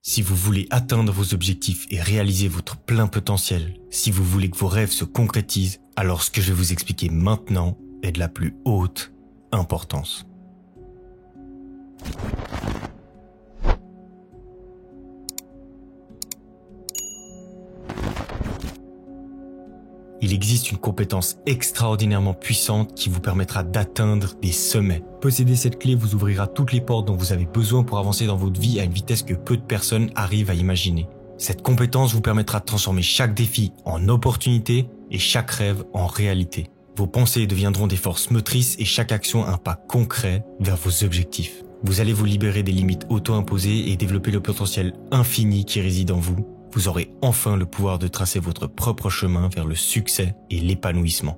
Si vous voulez atteindre vos objectifs et réaliser votre plein potentiel, si vous voulez que vos rêves se concrétisent, alors ce que je vais vous expliquer maintenant est de la plus haute importance. Il existe une compétence extraordinairement puissante qui vous permettra d'atteindre des sommets. Posséder cette clé vous ouvrira toutes les portes dont vous avez besoin pour avancer dans votre vie à une vitesse que peu de personnes arrivent à imaginer. Cette compétence vous permettra de transformer chaque défi en opportunité et chaque rêve en réalité. Vos pensées deviendront des forces motrices et chaque action un pas concret vers vos objectifs. Vous allez vous libérer des limites auto-imposées et développer le potentiel infini qui réside en vous. Vous aurez enfin le pouvoir de tracer votre propre chemin vers le succès et l'épanouissement.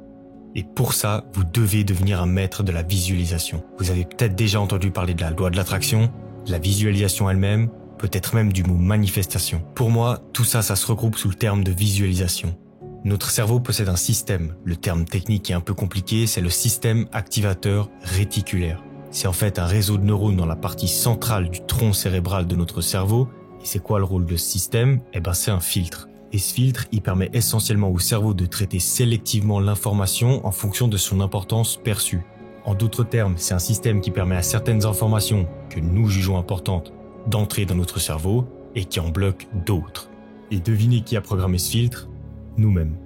Et pour ça, vous devez devenir un maître de la visualisation. Vous avez peut-être déjà entendu parler de la loi de l'attraction, de la visualisation elle-même, peut-être même du mot manifestation. Pour moi, tout ça, ça se regroupe sous le terme de visualisation. Notre cerveau possède un système. Le terme technique est un peu compliqué, c'est le système activateur réticulaire. C'est en fait un réseau de neurones dans la partie centrale du tronc cérébral de notre cerveau. Et c'est quoi le rôle de ce système ? C'est un filtre. Et ce filtre, il permet essentiellement au cerveau de traiter sélectivement l'information en fonction de son importance perçue. En d'autres termes, c'est un système qui permet à certaines informations que nous jugeons importantes d'entrer dans notre cerveau et qui en bloque d'autres. Et devinez qui a programmé ce filtre ? Nous-mêmes.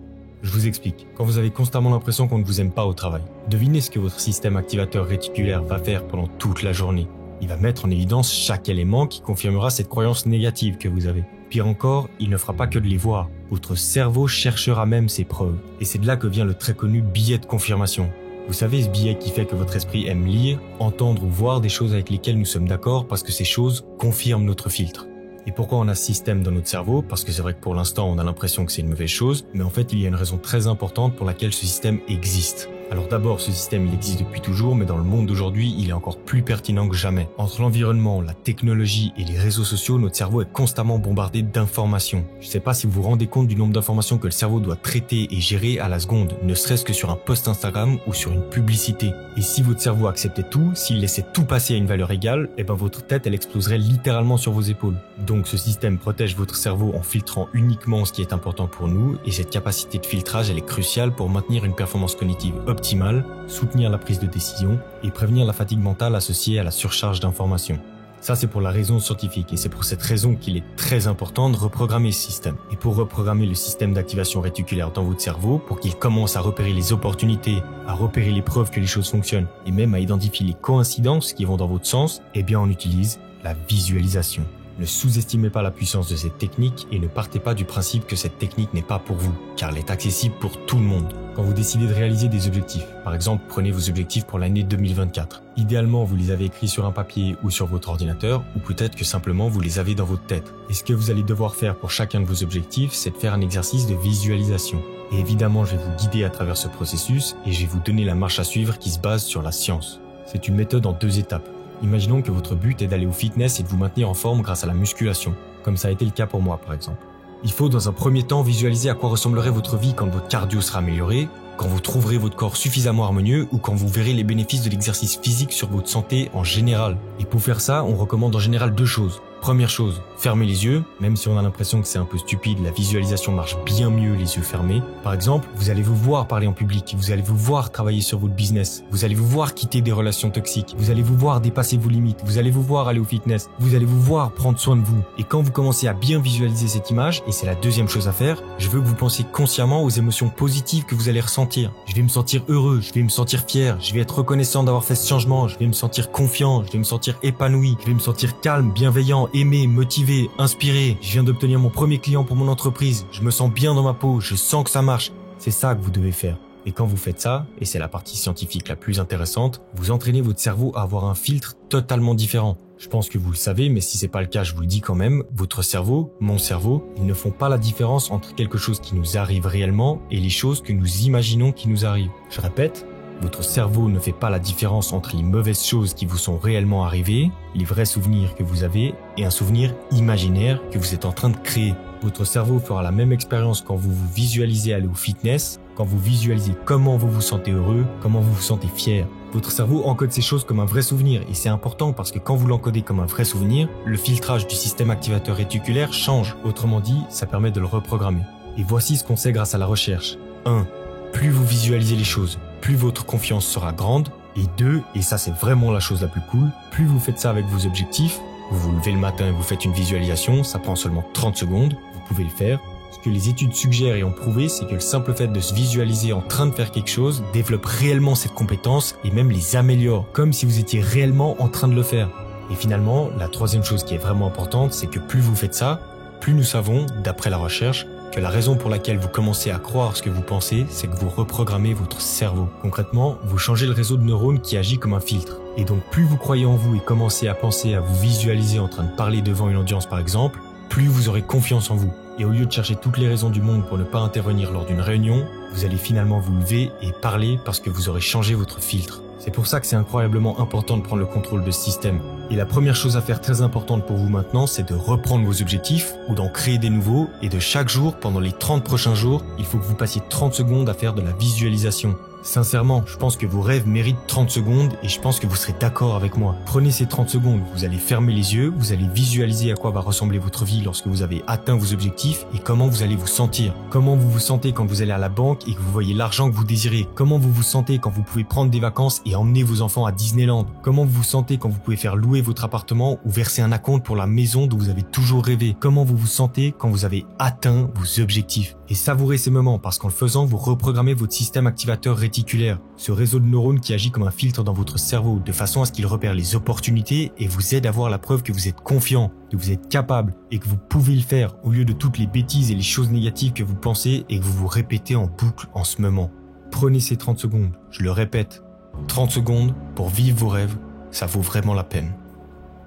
Je vous explique. Quand vous avez constamment l'impression qu'on ne vous aime pas au travail, devinez ce que votre système activateur réticulaire va faire pendant toute la journée. Il va mettre en évidence chaque élément qui confirmera cette croyance négative que vous avez. Pire encore, il ne fera pas que de les voir. Votre cerveau cherchera même ces preuves. Et c'est de là que vient le très connu biais de confirmation. Vous savez, ce biais qui fait que votre esprit aime lire, entendre ou voir des choses avec lesquelles nous sommes d'accord parce que ces choses confirment notre filtre. Et pourquoi on a ce système dans notre cerveau ? Parce que c'est vrai que pour l'instant, on a l'impression que c'est une mauvaise chose, mais en fait, il y a une raison très importante pour laquelle ce système existe. Alors d'abord, ce système, il existe depuis toujours, mais dans le monde d'aujourd'hui, il est encore plus pertinent que jamais. Entre l'environnement, la technologie et les réseaux sociaux, notre cerveau est constamment bombardé d'informations. Je ne sais pas si vous vous rendez compte du nombre d'informations que le cerveau doit traiter et gérer à la seconde, ne serait-ce que sur un post Instagram ou sur une publicité. Et si votre cerveau acceptait tout, s'il laissait tout passer à une valeur égale, votre tête, elle exploserait littéralement sur vos épaules. Donc ce système protège votre cerveau en filtrant uniquement ce qui est important pour nous, et cette capacité de filtrage, elle est cruciale pour maintenir une performance cognitive optimale, soutenir la prise de décision et prévenir la fatigue mentale associée à la surcharge d'informations. Ça, c'est pour la raison scientifique et c'est pour cette raison qu'il est très important de reprogrammer ce système. Et pour reprogrammer le système d'activation réticulaire dans votre cerveau, pour qu'il commence à repérer les opportunités, à repérer les preuves que les choses fonctionnent et même à identifier les coïncidences qui vont dans votre sens, on utilise la visualisation. Ne sous-estimez pas la puissance de cette technique et ne partez pas du principe que cette technique n'est pas pour vous, car elle est accessible pour tout le monde. Quand vous décidez de réaliser des objectifs, par exemple, prenez vos objectifs pour l'année 2024. Idéalement, vous les avez écrits sur un papier ou sur votre ordinateur, ou peut-être que simplement vous les avez dans votre tête. Et ce que vous allez devoir faire pour chacun de vos objectifs, c'est de faire un exercice de visualisation. Et évidemment, je vais vous guider à travers ce processus et je vais vous donner la marche à suivre qui se base sur la science. C'est une méthode en 2 étapes. Imaginons que votre but est d'aller au fitness et de vous maintenir en forme grâce à la musculation, comme ça a été le cas pour moi par exemple. Il faut dans un premier temps visualiser à quoi ressemblerait votre vie quand votre cardio sera amélioré, quand vous trouverez votre corps suffisamment harmonieux ou quand vous verrez les bénéfices de l'exercice physique sur votre santé en général. Et pour faire ça, on recommande en général 2 choses. Première chose, fermez les yeux, même si on a l'impression que c'est un peu stupide, la visualisation marche bien mieux les yeux fermés. Par exemple, vous allez vous voir parler en public, vous allez vous voir travailler sur votre business, vous allez vous voir quitter des relations toxiques, vous allez vous voir dépasser vos limites, vous allez vous voir aller au fitness, vous allez vous voir prendre soin de vous. Et quand vous commencez à bien visualiser cette image, et c'est la deuxième chose à faire, je veux que vous pensiez consciemment aux émotions positives que vous allez ressentir. Je vais me sentir heureux, je vais me sentir fier, je vais être reconnaissant d'avoir fait ce changement, je vais me sentir confiant, je vais me sentir épanoui, je vais me sentir calme, bienveillant, aimé, motivé, inspiré. Je viens d'obtenir mon premier client pour mon entreprise. Je me sens bien dans ma peau. Je sens que ça marche. C'est ça que vous devez faire. Et quand vous faites ça, et c'est la partie scientifique la plus intéressante, vous entraînez votre cerveau à avoir un filtre totalement différent. Je pense que vous le savez, mais si c'est pas le cas, je vous le dis quand même. Votre cerveau, mon cerveau, ils ne font pas la différence entre quelque chose qui nous arrive réellement et les choses que nous imaginons qui nous arrivent. Je répète, votre cerveau ne fait pas la différence entre les mauvaises choses qui vous sont réellement arrivées, les vrais souvenirs que vous avez et un souvenir imaginaire que vous êtes en train de créer. Votre cerveau fera la même expérience quand vous vous visualisez aller au fitness, quand vous visualisez comment vous vous sentez heureux, comment vous vous sentez fier. Votre cerveau encode ces choses comme un vrai souvenir et c'est important parce que quand vous l'encodez comme un vrai souvenir, le filtrage du système activateur réticulaire change. Autrement dit, ça permet de le reprogrammer. Et voici ce qu'on sait grâce à la recherche. 1. Plus vous visualisez les choses, plus votre confiance sera grande. Et 2, et ça c'est vraiment la chose la plus cool, plus vous faites ça avec vos objectifs, vous vous levez le matin et vous faites une visualisation, ça prend seulement 30 secondes, vous pouvez le faire. Ce que les études suggèrent et ont prouvé, c'est que le simple fait de se visualiser en train de faire quelque chose développe réellement cette compétence et même les améliore, comme si vous étiez réellement en train de le faire. Et finalement, la troisième chose qui est vraiment importante, c'est que plus vous faites ça, plus nous savons, d'après la recherche, que la raison pour laquelle vous commencez à croire ce que vous pensez, c'est que vous reprogrammez votre cerveau. Concrètement, vous changez le réseau de neurones qui agit comme un filtre. Et donc plus vous croyez en vous et commencez à penser à vous visualiser en train de parler devant une audience par exemple, plus vous aurez confiance en vous. Et au lieu de chercher toutes les raisons du monde pour ne pas intervenir lors d'une réunion, vous allez finalement vous lever et parler parce que vous aurez changé votre filtre. C'est pour ça que c'est incroyablement important de prendre le contrôle de ce système. Et la première chose à faire très importante pour vous maintenant, c'est de reprendre vos objectifs ou d'en créer des nouveaux et de chaque jour, pendant les 30 prochains jours, il faut que vous passiez 30 secondes à faire de la visualisation. Sincèrement, je pense que vos rêves méritent 30 secondes et je pense que vous serez d'accord avec moi. Prenez ces 30 secondes, vous allez fermer les yeux, vous allez visualiser à quoi va ressembler votre vie lorsque vous avez atteint vos objectifs et comment vous allez vous sentir. Comment vous vous sentez quand vous allez à la banque et que vous voyez l'argent que vous désirez. Comment vous vous sentez quand vous pouvez prendre des vacances et emmener vos enfants à Disneyland. Comment vous vous sentez quand vous pouvez faire louer votre appartement ou verser un acompte pour la maison dont vous avez toujours rêvé. Comment vous vous sentez quand vous avez atteint vos objectifs. Et savourez ces moments parce qu'en le faisant, vous reprogrammez votre système activateur réticulaire, ce réseau de neurones qui agit comme un filtre dans votre cerveau de façon à ce qu'il repère les opportunités et vous aide à voir la preuve que vous êtes confiant, que vous êtes capable et que vous pouvez le faire au lieu de toutes les bêtises et les choses négatives que vous pensez et que vous vous répétez en boucle en ce moment. Prenez ces 30 secondes, je le répète, 30 secondes pour vivre vos rêves, ça vaut vraiment la peine.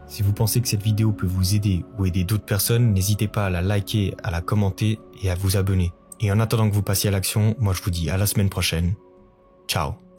Si vous pensez que cette vidéo peut vous aider ou aider d'autres personnes, n'hésitez pas à la liker, à la commenter et à vous abonner. Et en attendant que vous passiez à l'action, moi je vous dis à la semaine prochaine. Ciao.